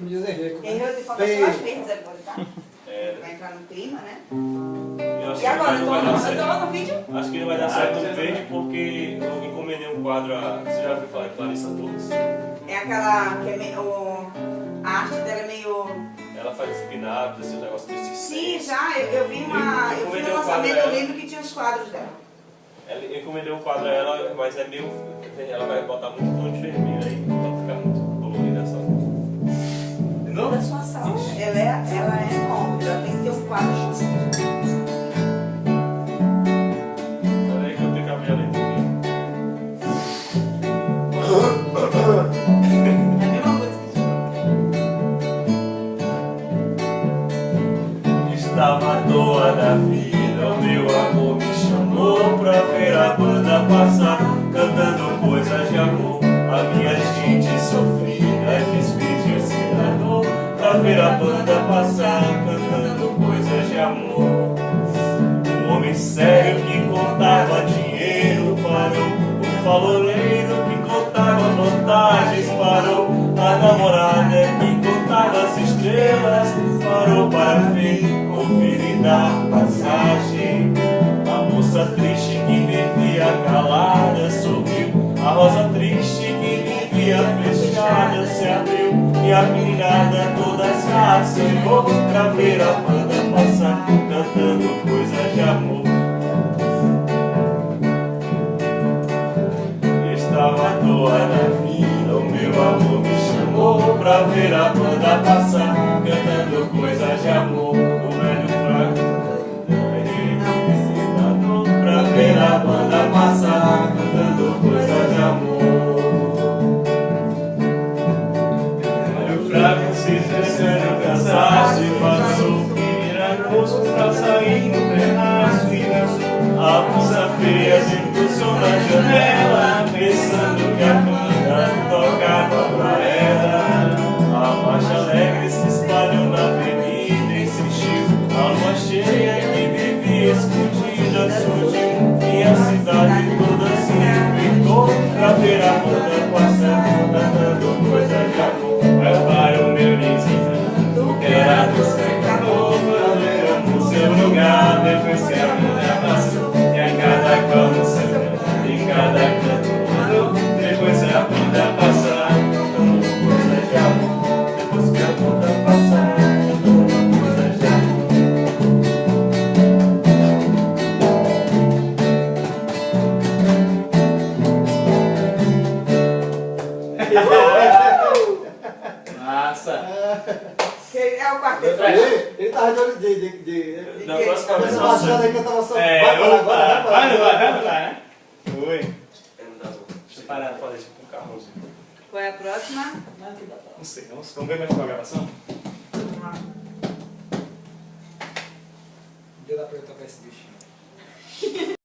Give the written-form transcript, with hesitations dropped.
Como diz Henrique. Henrique, falta só as verdes agora, tá? Vai entrar no clima, né? E agora, eu tô no vídeo? Acho que ele vai dar certo no verde porque eu encomendei um quadro. Você já ouviu falar de Clarissa Torres? É aquela que é meio... A arte dela é meio... Ela faz pin-ups, esse negócio desse. Sim, já. Eu vi no lançamento do livro que tinha os quadros dela. Eu encomendei um quadro a ela, mas é meio... Ela vai botar muito tom de vermelho aí, então fica muito colorida essa. De novo? Da sua sala. Ela é enorme, ela tem que ter um quadro junto. Peraí que eu tenho que abrir a letra aqui. É a mesma coisa que Estava à toa da vida, o meu amor me chamou pra ver a banda passar, cantando coisas de amor. A minha gente sofrida despediu-se da dor, pra ver a banda passar, cantando coisas de amor. O homem sério que contava dinheiro parou, o faloleiro que contava vantagens parou, a namorada que contava as estrelas parou para ver, conferir e dar passagem. A moça triste que vivia calada sorriu, a rosa triste que vivia fechada se abriu, e a mirada toda se acenou pra ver a banda passar, cantando coisas de amor. Estava à toa na vida, o meu amor me chamou pra ver a banda passar, cantando coisas de amor. O velho fraco pra ver a banda passar, cantando coisas de amor. O velho fraco se descendo cansaço e passou, miraculoso pra sair no terraço e dançou. A moça feia debruçou na janela, pensando que a banda tocava pra ela. A marcha alegre se espalhou na avenida e sentiu a lua cheia que vivia escondida surgiu, e a cidade toda se enfeitou pra ver a banda passar, cantando coisas de amor. Mas para o meu lisinho, que era do secador, no seu lugar, depois se a mulher passou, e a cada canto, em cada canto mudou, depois se a banda passar, cantando coisas de amor. Depois que a banda passar, cantando coisas de amor. Massa! é o quarteto. Ele tava de olho de... Na próxima vez Essa eu baixada aí que eu tava só... Vai, né? Oi. Deixa eu parar, falei isso com o carrozinho. Qual é a próxima? Não sei, vamos ver mais uma gravação? Vamos lá. Deu pra eu tocar esse bichinho.